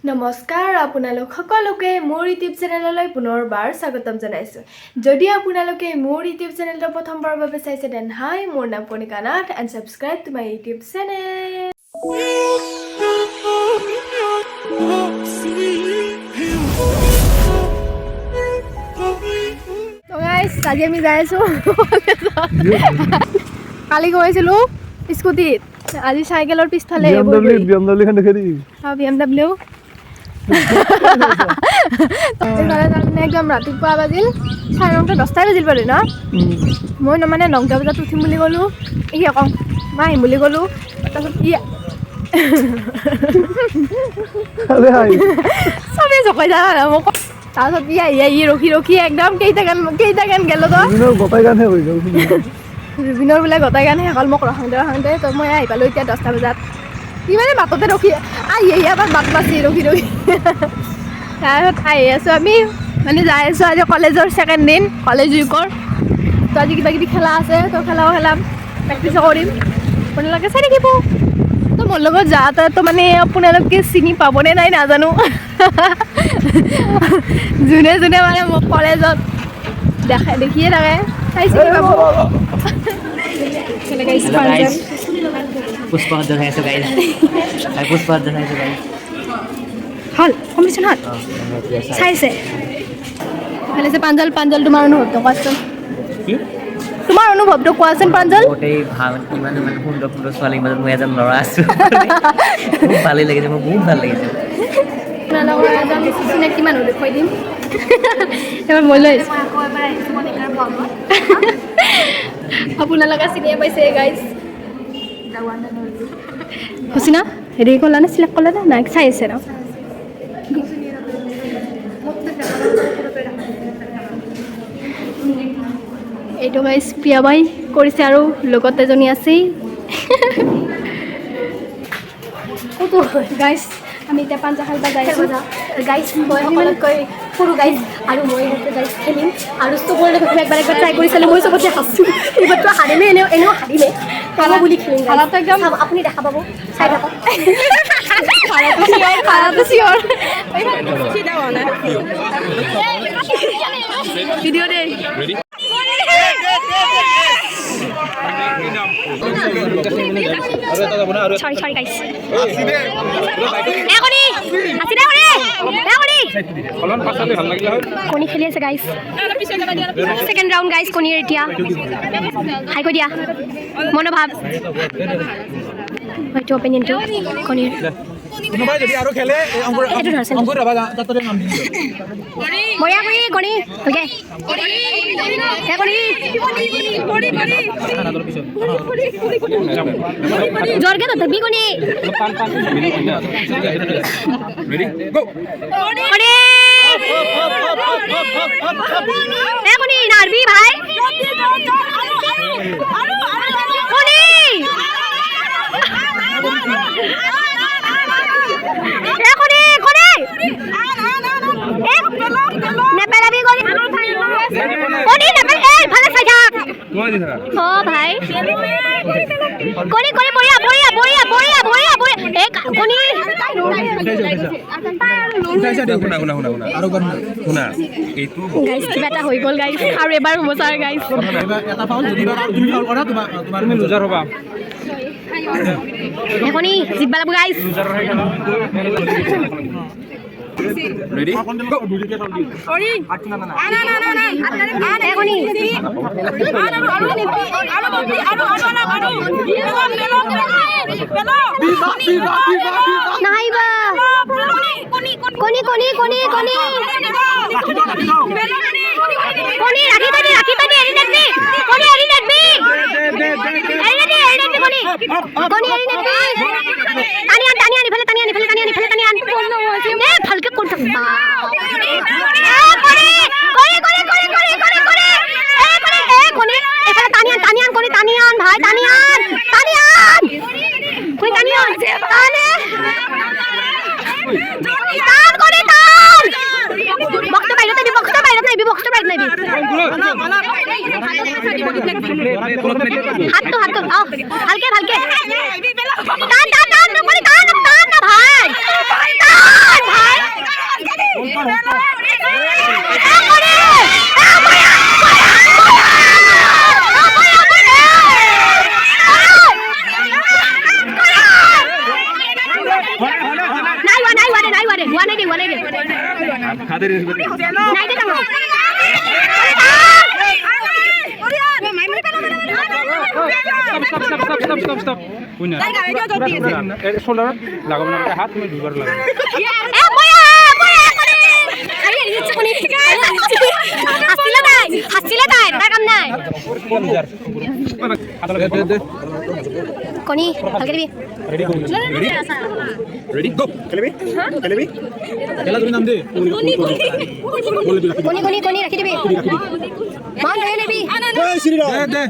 নমস্কাৰ আপোনালোক সকলোকে মোৰ ইউটিউব চেনেললৈ পুনৰবাৰ স্বাগতম জনাইছোঁ। যদি আপোনালোকে মোৰ ইউটিউব চেনেলটো প্ৰথমবাৰৰ বাবে চাইছে দেন হাই, মোৰ নাম Kanika Nath and subscribe to my YouTube channel. আজি আমি যাই আছোঁ কালি গৈছিলোঁ স্কুটিত, আজি চাইকেলৰ পিছফালে BMW একদম ৰাতিপুৱা বাজিল 9:30 10টাই বাজিল বাৰু ন। মই মানে 9টা বজাত উঠিম বুলি ক'লোঁ, ই কওঁ মই আহিম বুলি ক'লোঁ। তাৰপিছত চবেই জকাই যা মোক। তাৰপিছত ই ৰখি ৰখি একদম কেইটা গান গেল জুবিনৰ বোলে গোটাই গান শেষ হ'ল। মোক ৰখাওঁতে তো মই আহি পালোঁ এতিয়া 10টা বজাত। ই মানে বাটতে ৰখি আহি এবাৰ বাট পাইছে ৰখি তাৰপিছত আহি আছোঁ আমি মানে যাই আছোঁ। আজি কলেজৰ ছেকেণ্ড দিন, কলেজ উইকৰ। তো আজি কিবা কিবি খেলা আছে, তো খেলাম, প্ৰেক্টিছো কৰিম। আপোনালোকে চাই থাকিব। তো মোৰ লগত যাওঁতে মানে আপোনালোকে চিনি পাবনে নাই নাজানো। যোনে মানে মোক কলেজত দেখিয়ে থাকে, চাই চিনি পাব। হল কম্পিটিশ্যন হল চাইছে ভালে যে পাঞ্জল তোমাৰ অনুভৱটো কোৱাচোন। তোমাৰ অনুভৱটো কোৱাচোন পাঞ্জল। ভাল ইমান ইমান সুন্দৰ সুন্দৰ ছোৱালীৰ মাজত মই এজন ল'ৰা আছোঁ, খুব ভালেই লাগিছে, মোৰ বহুত ভাল লাগিছে। আপোনালোকৰ এজন চিনাকি মানুহ দেখুৱাই দিম। এবাৰ মই লৈ আহিছোঁ। আপোনালোকে চিনিয়ে পাইছে গাইজ। হৈছে না হেৰি ক'লা নে চিলেক্ট ক'লা নে নাই চাই আছে ন। এইটো গাইজ প্ৰিয়াবাই কৰিছে আৰু লগত এজনী আছেই। গাইজ আমি এতিয়া পাঞ্জা খেলিব যাই আছোঁ। গাইজ মই সকলোতকৈ সৰু গাইজ আৰু মই গাইজ খেলিম আৰু চবৰে লগত একবাৰ ট্ৰাই কৰি চালোঁ। মই চবতে হাঁচছোঁ। এইবাৰতো হাৰিমে, এনেও হাৰিমে পালা বুলি খেলিম। খালাটো একদম আপুনি দেখা পাব, চাই থাকক। খালাটো চিয়ৰ ভিডিঅ' দে। Sorry guys. কণী খেলি আছে গাইজ। ছেকেণ্ড ৰাউণ্ড গাইজ কণীৰ এতিয়া হাই কৈ দিয়া মনোভাৱ হয়তো অপিনিয়নটো কণীৰ ময়া কৰি কণী অ'কে জোৰকে তো ধবি কণী কণী নারবি ভাই কণী নেপেলাবি কণী ভালে চাই থাক। অ ভাই কণী বঢ়িয়া কণী গাইজ কিবা এটা হৈ গ'ল গাইজ আৰু এবাৰ হ'ব ছাৰ গাইজ। কণী জিতবা লাগব গাইজ। Ready? Go. Ori. ভালকে কৰতে হাতটো ভালকে ভালকে টান টান টান নকৰি টান টান না ভাই টান ভাই Stop. Punya. Shoulder, lagu mana hat, cuma dua lagu. হাসিলে তাই তার কাম নাই কোনি ভালকে দিবি Ready go. Kelebi. Kela তুমি নাম দে। কোনি রাখি দিবি মান দে নেবি Hey Sirira. দে।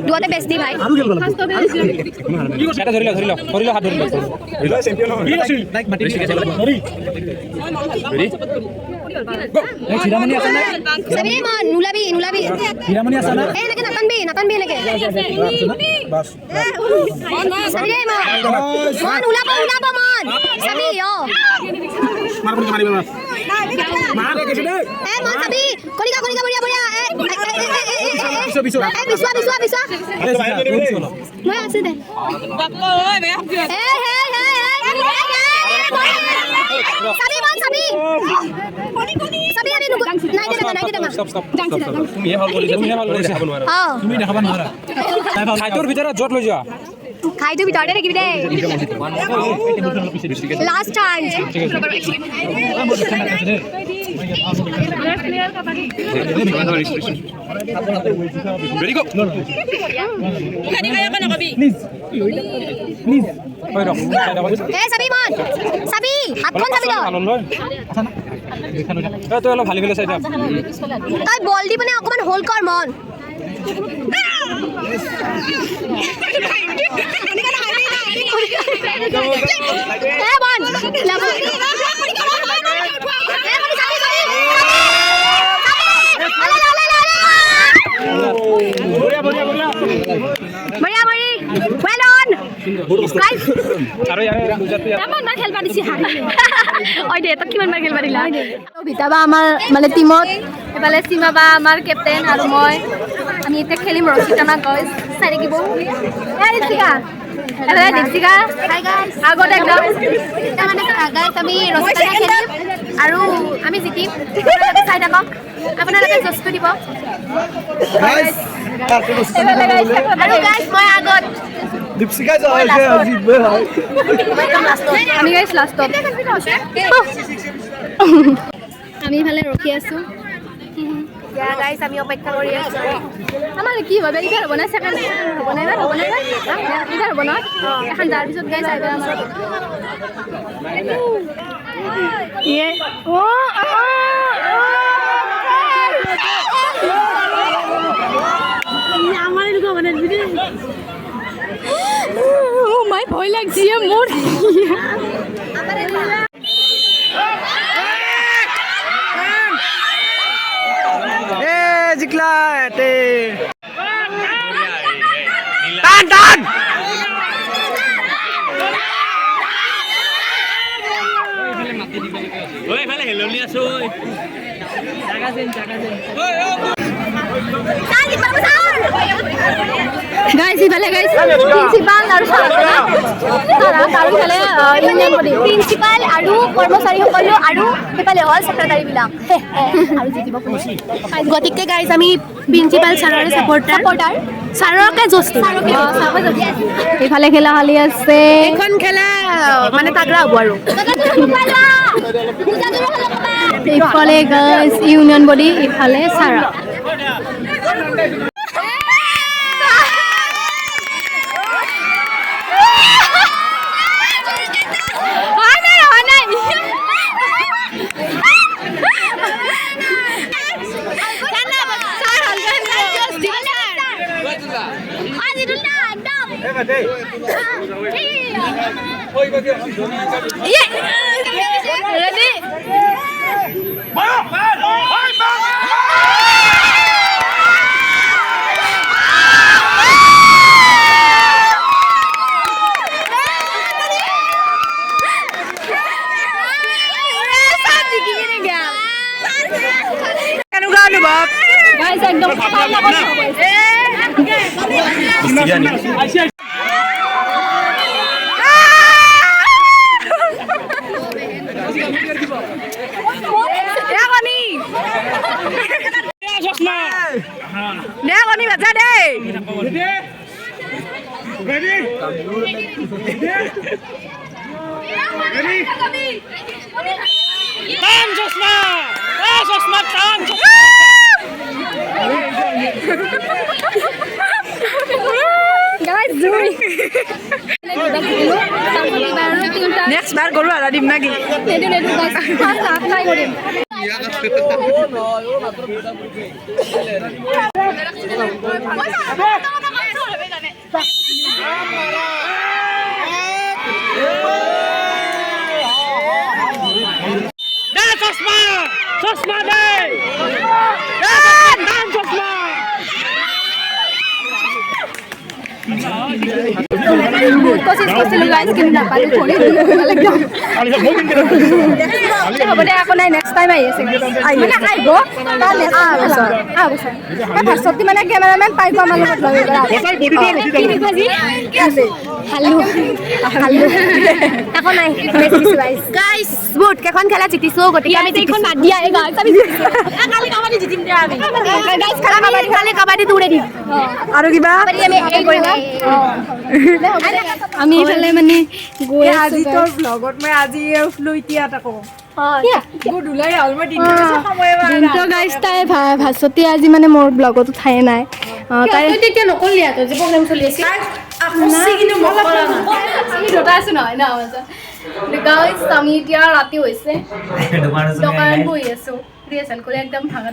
দুয়াতে বেস্ট দি ভাই সেটা ধরিল হাত ধরিল চ্যাম্পিয়ন লাইক মাটি সরি রেডি গো এই হিরামণি আছে না সবি মান নুলাবি হিরামণি আছে না এই নাকি নাতানবি নাকি বাস সবি মান উলাবা মান সবি ও মারি মার কেছে দে এ মান সবি কনিকা বড়িয়া বিশো বিশা মই আছে দে সবি আমি নাই দে stop তুমি হে হল কৰিছা তুমি দেখাব নোৱাৰা খাইটোৰ ভিতৰত জট লৈ যোৱা খাইটো ভিতৰতে থাকিবি দে last chance Ready go. Kanika ya kana kabi. Please. Oi rok. এ সাবি হাতখন চাবি দ আলন লয় আছা না তো অলপ ভালি ফেলে চাইটা তই বল দি মানে অকমান হোল্ড কৰ মন এ বল লাগা बढ़िया वेल ऑन गाइस আৰু ইয়াৰে গুজৰাটী তামান মান খেলবা দিছি হাৰি ওই দে তো কিমান মান খেলবা দিলা ভিতাবা আমাৰ মানে টিমত এফালে সীমা বা আমাৰ ক্যাপ্টেন আৰু মই আমি এতিয়া খেলিম ৰচিতানা গাইস চাই দেখিব এ ঋতিকা এ দীপশিকা হাই গাইস আগতে একদম এটা মানে গাইস আমি ৰচিতানা খেলিম আৰু আমি জিতিম চাই থাকক আপোনালোকে জস্ত দিব গাইস আৰু গাইস মই আগত দীপশিকা যায় আজি বে হয় আমি গাইস লাষ্টত আমি ভালে ৰখি আছো ইয়া গাইস আমি অপেক্ষা কৰি আছো আমাৰ কি হবে ইধাৰ বনাই সেকেন্ড বনাই না ইধাৰ বনাই এখন তাৰ পিছত গাইস আইবা আমাৰ ইয়ে ও আমার লোক বানাই দিবি ও মাই ভয় লাগছে মোর জিকলা তে টান ওই ভালে হেলনি আছো ওই জায়গা দেন ওই গাইস ইফালে গাইস প্ৰিন্সিপাল আৰু চাৰিফালে ইউনিয়ন বডি প্ৰিন্সিপাল আৰু কৰ্মচাৰীসকলো আৰু ইফালে হল সেক্ৰেটাৰী বিলাক আৰু জিতিব গতিকে গাইস আমি প্ৰিন্সিপাল ছাৰৰ সাপোৰ্টাৰ ছাৰকে জস্তি ইফালে খেলা হালি আছে এখন খেলা মানে তাগৰা হ'ব আৰু ইফালে গাইস ইউনিয়ন বডি ইফালে ছাৰা কেনেকুৱা অনুভৱ গাইছ একদম বাজা দেই নেক্সট বাৰ গৰু আদা দিম নাকি कोशिश কৰিছিলোঁ গাইজ কিন্তু নাপালোঁ কৰি হ'ব দে আকৌ নাই নেক্সট টাইম আহি আছে মানে আহিব ভাস্বতী মানে কেমেৰামেন পাৰিব আমাৰ লগত লৈ একো নাই গাইজ বহুত কেইখন খেলা জিকিছোঁ গতিকে আমি এইখন বাদ দিয়া কালি কাবাডী দৌৰে দিম আৰু কিবা আমি এইফালে মানে গৈ আজি তোৰ ব্লগত মই আজি ফ্লুইটিয়া তাকো দিনটো গাইজ তাই ভাস্বতী আজি মানে মোৰ ব্লগত উঠাই নাই তাই তেতিয়া নকলি যে প্ৰগ্ৰেম চলি আছে আমি এতিয়া ৰাতি হৈছে দোকানত বহি আছো একদম ভাঙা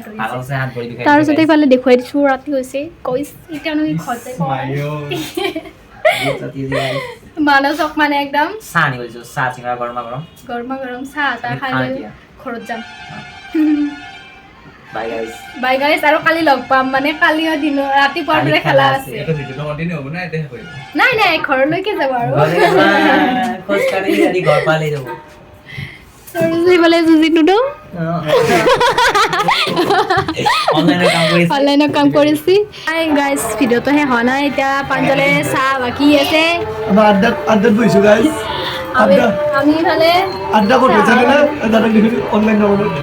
তাৰপিছতে ইফালে দেখুৱাই দিছোঁ ৰাতি হৈছে কৈছ এতিয়া মানসক মানে একদম চাহ আনি গৈছো চাহ চিঙৰা গৰমা গৰম চাহ এটা খাই লৈ ঘৰত যাম বাই গাইজ আৰু কালি লগ পাম মানে কালি ৰাতিপুৱাৰ পৰা খেলা আছে নাই ঘৰলৈকে যাব আৰু অনলাইনত কাম কৰিছি গাইজ ভিডিঅ'টো শেষ হোৱা নাই এতিয়া পাঞ্জলে চাহ বাকী আছে আড্ডাত বহিছো গাইজ আমি ইফালে আড্ডা ক'ত হৈছে না দাদাক দেখি অনলাইন নগৰত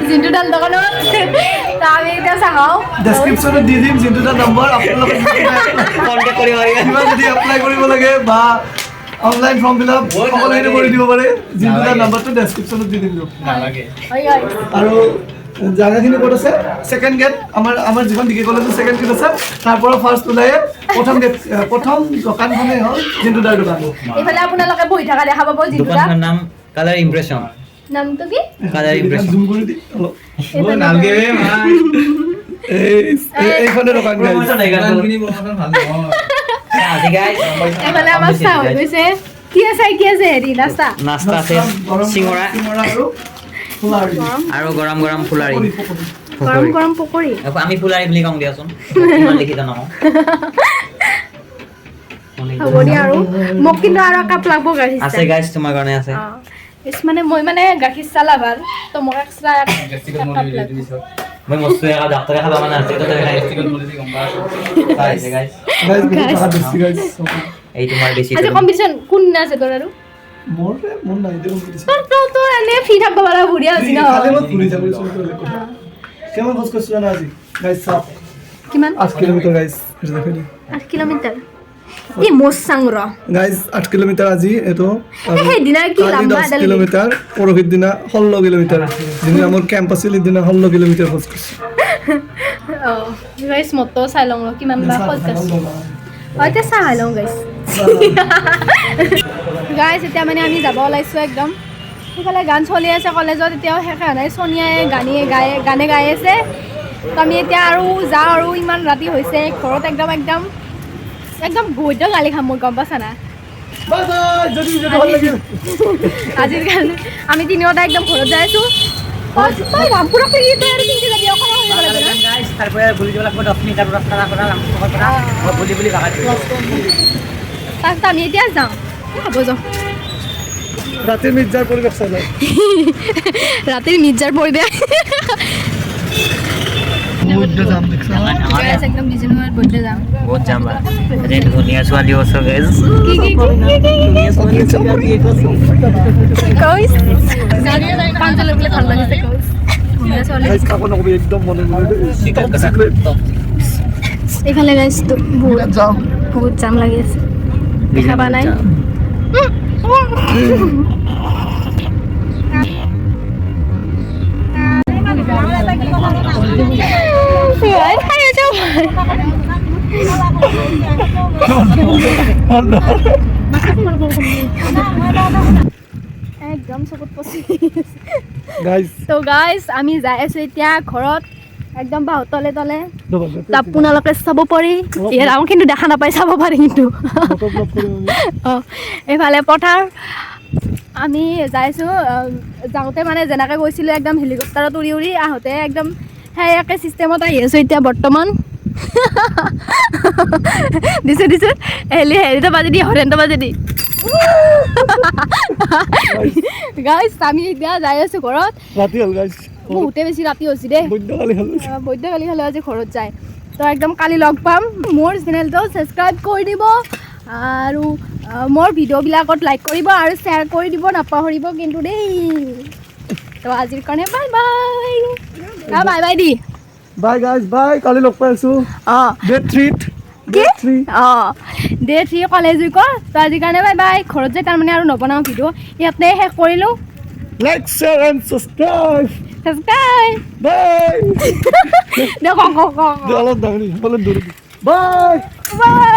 জিন্তু দাল দোকানত আমি এতিয়া চাহ খাওঁ ডেছক্ৰিপশ্যনত দি দিম জিন্তু দাৰ নম্বৰ আপোনালোকে কণ্টেক্ট কৰিব পাৰে কিবা যদি এপ্লাই কৰিব লাগে বা অনলাইন ফৰ্ম ফিল আপ সকলোখিনি কৰি দিব পাৰে জিন্তু দাৰ নম্বৰটো ডেছক্ৰিপশ্যনত দি দিম আৰু জাগাখিনি ক'ত আছে ছেকেণ্ড গেট আমাৰ যিখন ডিগ্ৰী কলেজৰ ছেকেণ্ড গেট আছে তাৰ পৰা ফাৰ্ষ্ট ওলাই প্ৰথম দোকানখনেই হ'ল জিন্তু দাৰ দোকান এইফালে আপোনালোকে বহি থকা দেখা পাব জিন্তু দাৰ নাম কালাৰ ইমপ্ৰেছন নামটো কি কালাৰ ইমপ্ৰেছন জুম কৰি দি অলপ এইখনে দোকান এইফালে আমাৰ চাহ হৈ গৈছে কি আছে হেৰি নাস্তা আছে চিঙৰা আৰু গৰম ফুলাৰি গৰম পকৰি আমি ফুলাৰি বুলি কওঁ দিয়াচোন ইমান লিখিত নহওঁ হ'ব দিয়া আৰু মোক কিন্তু আৰু কাপ লাগব গাখীৰ আছে গাইজ তোমাৰ কাৰণে আছে মানে মই মানে গাখীৰ চাহ লাভাৰ তো মোক এক্সট্ৰা মই মস্ত একা ডাক্তৰে খাবা মানে আছে তো গাইজ এই তোমাৰ বেছি আজি কম্পিটিশন কোন আছে তোৰ আৰু মোৰ নাই দে কম্পিটিশন তো এনে ফ্ৰী থাকব পাৰা বঢ়িয়া হৈছে ন খালি মই ঘূৰি যাব কেমন খোজ কৰিছিলা না আজি গাইজ চাপ কিমান 8 কিলোমিটাৰ গাইজ 8 কিলোমিটাৰ ই মোসাংৰ গাইজ 8 কিলোমিটাৰ আজি এটো এই দিনা কি লম্বা 10 কিলোমিটাৰ পৰহিৰ দিনা 16 কিলোমিটাৰ দিনা আমাৰ কেম্প আছিল দিনা 16 কিলোমিটাৰ খোজ কৰিছো গাইজ মতো চাই লওঁ কিমান বা খোজ কৰিছো হয়তো চাই লওঁ গাইজ এতিয়া মানে আমি যাব ওলাইছোঁ একদম সেইফালে গান চলি আছে কলেজত এতিয়াও শেষ হোৱা নাই সোনিয়াই গানে গাই আছে তো আমি এতিয়া আৰু যাওঁ আৰু ইমান ৰাতি হৈছে ঘৰত একদম একদম বহুত গালি খাম মই গম পাইছা না বাই বাই যদি ভাল লাগিল আজিৰ কাৰণে আমি তিনিওটা একদম ঘৰত যাই আছো তই ৰামপুৰক কি তই আৰু কিনকে যাবি অকল গাইস তারপরে বলি দিব লাগবে 10 মিনিট রাস্তা না করা লামসর করা বলি ভাগা দিব তাক আমি এতিয়া যাওঁ হ'ব যাওঁ রাতে মির্জার পরিবেশ চাই ৰাতিৰ মিৰ্জাৰ পৰিৱেশ বুদ্ধ জাম দেখছ গাইছ একদম ডিজাইনৰ বৰ্ডে যাম বহুত জাম রে দুনিয়া সোয়ালি ওসো গাইস কি দুনিয়া সোয়ালি সোয়ালি কইছ পাঁচজনের বলে ভাল লাগিছে কইছ দুনিয়া চলে গাইস কাকো নকবি একদম মনে এখানে গাইছ তো জাম বহুত জাম লাগি আছে দেখা পা নাই একদম চকুত পচি গাইস তো গাইজ আমি যাই আছো এতিয়া ঘৰত একদম বাহু তলে তলে আপোনালোকে চাব পাৰি ইয়াৰ আমাৰ কিন্তু দেখা নাপায় চাব পাৰি কিন্তু অঁ এইফালে পথাৰ আমি যাইছোঁ যাওঁতে মানে যেনেকৈ গৈছিলোঁ একদম হেলিকপ্টাৰত উৰি উৰি আহোঁতে একদম সেই একে চিষ্টেমত আহি আছোঁ এতিয়া বৰ্তমান দিছোঁ হেৰিটো বাজি দি হৰেণটো বাজি দি গাইজ আমি এতিয়া যাই আছোঁ ঘৰত ৰাতি হল গাইস বহুতে বেছি ৰাতি হৈছে দেই বৈদ্য কালি হল বৈদ্য কালি হ'লে আজি ঘৰত যায় তো একদম কালি লগ পাম মোৰ চেনেলটো ছাবস্ক্ৰাইব কৰি দিব আৰু মোৰ ভিডিঅ'বিলাকত লাইক কৰিব আৰু শ্বেয়াৰ কৰি দিব নাপাহৰিব কিন্তু দেই তো আজিৰ কাৰণে bye bye bye by the bye guys bye কালি লগ পাইছো অঁ ডে 3 অঁ ডে 3 কলেজ উইকৰ তো আজিৰ কাৰণে বাই বাই ঘৰত যায় তাৰমানে আৰু নবনাওঁ ভিডিঅ' ইয়াতে শেষ কৰিলোঁ like share and subscribe subscribe bye দে ক অলপ ডাঙৰি বলে দূৰ বাই বাই